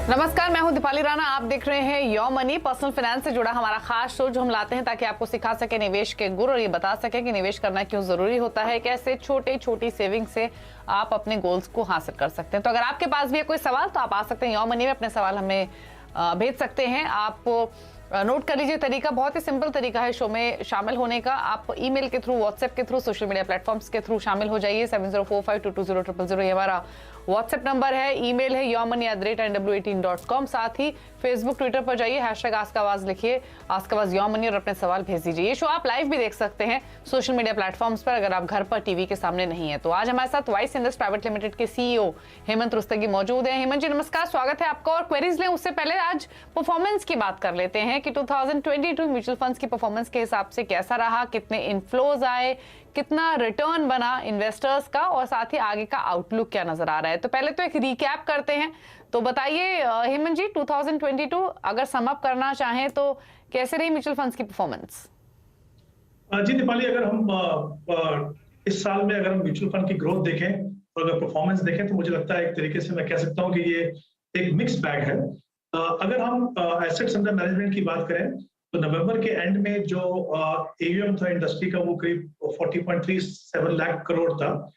नमस्कार, मैं हूं दीपाली राणा। आप देख रहे हैं योर मनी। पर्सनल फाइनेंस से जुड़ा हमारा खास शो जो हम लाते हैं ताकि आपको सिखा सके निवेश के गुर और ये बता सके कि निवेश करना क्यों जरूरी होता है, कैसे छोटी सेविंग से आप अपने गोल्स को हासिल कर सकते हैं। तो अगर आपके पास भी है कोई सवाल तो आप आ सकते हैं योर मनी में, अपने सवाल हमें भेज सकते हैं। आप नोट कर लीजिए, तरीका बहुत ही सिंपल तरीका है शो में शामिल होने का। आप ईमेल के थ्रू, व्हाट्सएप के थ्रू, सोशल मीडिया प्लेटफॉर्म्स के थ्रू शामिल हो जाइए। 7045220000 ये हमारा व्हाट्सएप नंबर है। ईमेल है yourmoney@nw18.com। साथ ही फेसबुक, ट्विटर पर जाइए, #आस्क-आवाज लिखिए, आस्क-आवाज योर मनी और अपने सवाल भेज दीजिए। ये शो आप लाइव भी देख सकते हैं सोशल मीडिया प्लेटफॉर्म्स पर, अगर आप घर पर टीवी के सामने नहीं है तो। आज हमारे साथ वाइस इन्वेस्ट प्राइवेट लिमिटेड के CEO हेमंत रुस्तगी मौजूद हैं। हेमंत जी नमस्कार, स्वागत है आपका। और क्वेरीज लें उससे पहले आज परफॉर्मेंस की बात कर लेते हैं कि 2022 म्यूचुअल फंड्स की परफॉर्मेंस के हिसाब से कैसा रहा, कितने इनफ्लोज आए, कितना रिटर्न बना इन्वेस्टर्स का, और साथ ही आगे का आउटलुक क्या नजर आ रहा है। तो पहले तो एक रिकैप करते हैं। तो बताइए हेमंत जी, 2022 अगर सम अप करना चाहें तो कैसे रही म्यूचुअल फंड्स की परफॉर्मेंस? जी दीपाली, अगर हम इस साल में अगर हम म्यूचुअल फंड की ग्रोथ देखें और अगर परफॉर्मेंस देखें तो मुझे लगता है एक तरीके से मैं कह सकता हूं कि ये एक मिक्स बैग है। अगर हम एसेट्स अंडर मैनेजमेंट की बात करें तो नवंबर के एंड में जो AUM था इंडस्ट्री का वो करीब 40.37 लाख करोड़ था।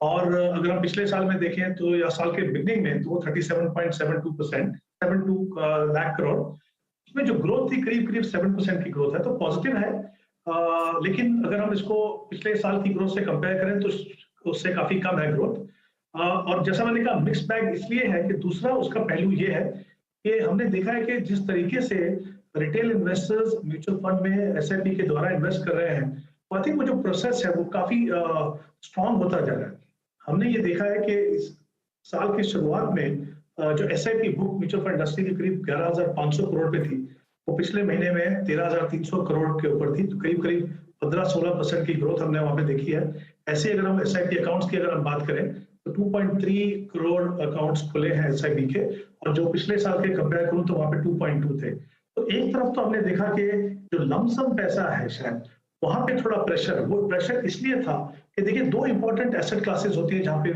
और अगर हम पिछले साल में देखें तो या साल के बिगनिंग में तो वो 37.72 लाख करोड़। उसमें जो ग्रोथ थी करीब 7% की ग्रोथ है, तो पॉजिटिव है। लेकिन अगर हम इसको पिछले साल की ग्रोथ से कंपेयर करें तो उससे काफी कम है ग्रोथ। और जैसा मैंने कहा मिक्स बैग इसलिए है कि दूसरा उसका पहलू ये है कि हमने देखा है कि जिस तरीके से रिटेल इन्वेस्टर्स म्यूचुअल फंड में SIP के द्वारा इन्वेस्ट कर रहे हैं, तो आई थिंक वो जो प्रोसेस है वो काफी स्ट्रांग होता जा रहा है। हमने ये देखा है कि इस साल की शुरुआत में जो SIP book mutual fund industry की करीब 11,500 करोड़ पे थी, वो पिछले महीने में 13,300 करोड़ के ऊपर थी। तो करीब 15-16% की ग्रोथ हमने वहां पे देखी है। ऐसे अगर हम SIP अकाउंट्स की अगर हम बात करें तो 2.3 करोड़ अकाउंट्स खुले हैं SIP के, और जो पिछले साल के कंपेयर करूं तो वहां पे 2.2 थे। तो एक तरफ तो हमने देखा कि जो लमसम पैसा है शायद वहां पे थोड़ा प्रेशर, वो प्रेशर इसलिए था कि देखिए दो इंपॉर्टेंट एसेट क्लासेस होती है जहां पे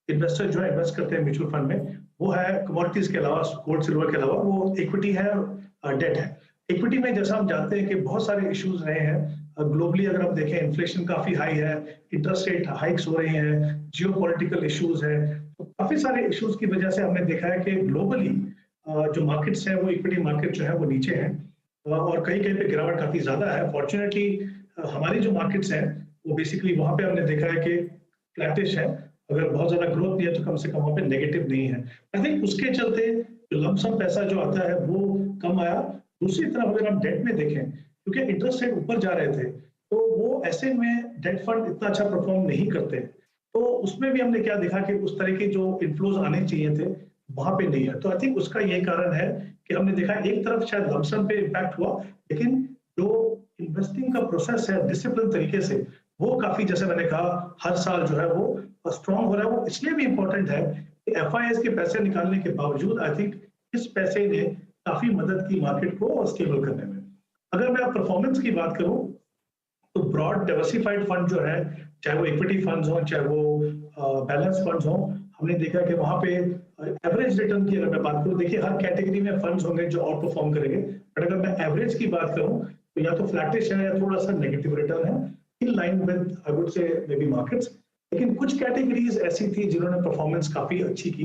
इन्वेस्टर जो है इन्वेस्ट करते हैं म्यूचुअल फंड में। वो है कमोडिटीज के अलावा, गोल्ड सिल्वर के अलावा, वो इक्विटी है और डेट है। इक्विटी में जैसा हम जानते हैं कि बहुत सारे इश्यूज रहे हैं ग्लोबली। अगर हम देखें इन्फ्लेशन काफी हाई है, इंटरेस्ट रेट हाइक्स हो रही हैं, जियोपॉलिटिकल इश्यूज है, तो काफी सारे इश्यूज की वजह से हमने देखा है कि ग्लोबली जो मार्केट्स हैं वो इक्विटी मार्केट जो है वो नीचे हैं और कहीं कहीं पे गिरावट काफी ज्यादा है। फॉर्चुनेटली हमारी जो मार्केट्स हैं वो बेसिकली वहां पे हमने देखा है कि फ्लैटिश है। अगर बहुत ज्यादा ग्रोथ नहीं है तो कम से कम वहां पे नेगेटिव नहीं है। आई थिंक उसके चलते जो लमसम पैसा जो आता है वो कम आया। दूसरी तरफ अगर हम डेट में देखें, क्योंकि इंटरेस्ट रेट ऊपर जा रहे थे तो वो ऐसे में डेट फंड इतना अच्छा परफॉर्म नहीं करते, तो उसमें भी हमने क्या देखा कि उस तरह के जो इन्फ्लोज आने चाहिए थे वहां पे नहीं है। तो आई थिंक उसका यही कारण है कि हमने देखा एक तरफ शायद लमसम पे इम्पैक्ट हुआ, लेकिन जो इन्वेस्टिंग का प्रोसेस है डिसिप्लिन तरीके से, वो काफी, जैसे मैंने कहा, हर साल जो है वो स्ट्रांग हो रहा है। वो इसलिए भी इंपॉर्टेंट है कि FIIs के पैसे निकालने के बावजूद आई थिंक इस पैसे ने काफी मदद की मार्केट को स्टेबल करने में। अगर मैं परफॉर्मेंस की बात करूं तो ब्रॉड डाइवर्सिफाइड फंड जो है, चाहे वो इक्विटी फंड्स हो चाहे वो बैलेंस फंड्स हो, हमने देखा कि वहां पे एवरेज रिटर्न की अगर मैं बात करूं, देखिए हर कैटेगरी में फंड्स होंगे जो आउट परफॉर्म करेंगे, बट अगर मैं एवरेज की बात करूं तो या तो फ्लैटिश है या थोड़ा सा नेगेटिव रिटर्न है, in line with I would say may be markets. लेकिन कुछ कैटेगरीज ऐसी थी जिन्होंने परफॉर्मेंस काफी अच्छी की।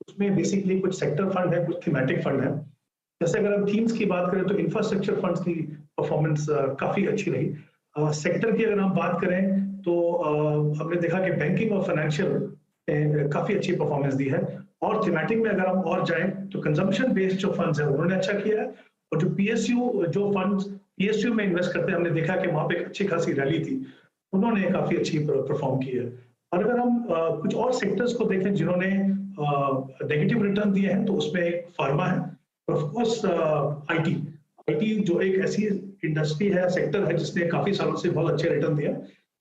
उसमें बेसिकली कुछ सेक्टर फंड है, कुछ थीमेटिक फंड है। जैसे अगर हम थीम्स की बात करें तो इंफ्रास्ट्रक्चर फंड्स की परफॉर्मेंस काफी अच्छी रही। सेक्टर की अगर हम बात करें तो हमने देखा कि बैंकिंग और फाइनेंशियल काफी अच्छी परफॉर्मेंस दी है। और थीमेटिक में अगर हम और जाएं तो कंजम्पशन बेस्ड जो फंड्स है उन्होंने अच्छा किया है, और जो PSU में इन्वेस्ट करते हैं, हमने देखा कि वहां पे एक अच्छी खासी रैली थी, उन्होंने काफी अच्छी परफॉर्म की है। और अगर हम कुछ और सेक्टर्स को देखें जिन्होंने नेगेटिव रिटर्न दिए हैं, तो उसमें एक फार्मा है और ऑफ कोर्स IT जो एक ऐसी इंडस्ट्री है, सेक्टर है जिसने काफी सालों से बहुत अच्छे रिटर्न दिया।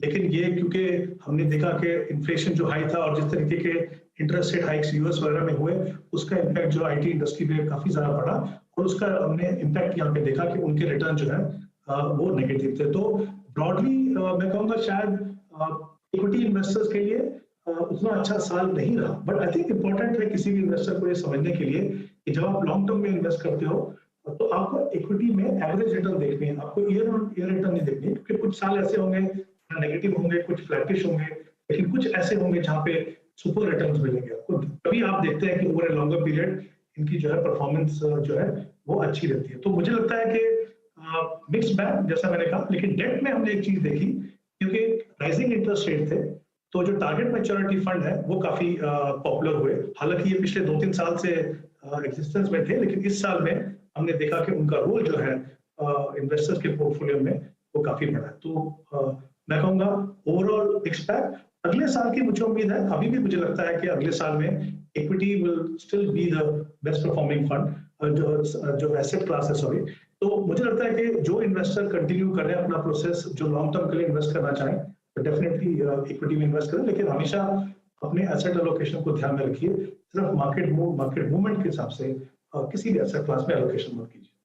लेकिन ये क्योंकि हमने देखा कि इन्फ्लेशन जो हाई था और जिस तरीके के इंटरेस्ट रेट हाइक्स US वगैरह में हुए, उसका इम्पैक्ट जो IT इंडस्ट्री पे काफी ज्यादा पड़ा, और उसका हमने इम्पैक्ट यहाँ पे देखा कि उनके रिटर्न जो है वो नेगेटिव थे। तो ब्रॉडली मैं कहूँगा शायद इक्विटी इन्वेस्टर्स के लिए उतना अच्छा साल नहीं रहा। बट आई थिंक इम्पोर्टेंट है किसी भी इन्वेस्टर को ये समझने के लिए कि जब आप लॉन्ग टर्म में इन्वेस्ट करते हो तो आपको इक्विटी में एवरेज रिटर्न देखनी है, आपको ईयर ऑन ईयर रिटर्न नहीं देखनी, क्योंकि कुछ साल ऐसे होंगे नेगेटिव होंगे, कुछ फ्लैटिश होंगे, लेकिन कुछ ऐसे होंगे जहाँ पे सुपर रिटर्न्स मिलेंगे आपको। तभी आप देखते हैं कि ओवर ए लॉन्गर पीरियड इनकी जो है परफॉर्मेंस जो है वो अच्छी रहती है। तो मुझे लगता है कि मिक्स बैग जैसा मैंने कहा, लेकिन डेट में हमने एक चीज देखी, क्योंकि राइजिंग इंटरेस्ट रेट थे तो जो टारगेट मैच्योरिटी फंड है वो काफी पॉपुलर हुए। हालांकि ये पिछले 2-3 साल से एग्जिस्टेंस में थे, लेकिन इस साल में हमने देखा कि उनका रोल जो है इन्वेस्टर्स के पोर्टफोलियो में वो काफी बड़ा है। तो मैं कहूंगा ओवरऑल मिक्स बैग। अगले साल की मुझे उम्मीद है, अभी भी मुझे लगता है कि अगले साल में equity will still be the best performing fund, जो एसेट क्लास है, सॉरी। तो मुझे लगता है कि जो इन्वेस्टर कंटिन्यू कर रहे हैं अपना प्रोसेस, जो लॉन्ग टर्म के लिए इन्वेस्ट करना चाहें तो डेफिनेटली इक्विटी में इन्वेस्ट करें, लेकिन हमेशा अपने एसेट एलोकेशन को ध्यान में रखिए। सिर्फ मार्केट मूवमेंट के हिसाब से किसी भी एसेट क्लास में एलोकेशन मत कीजिए।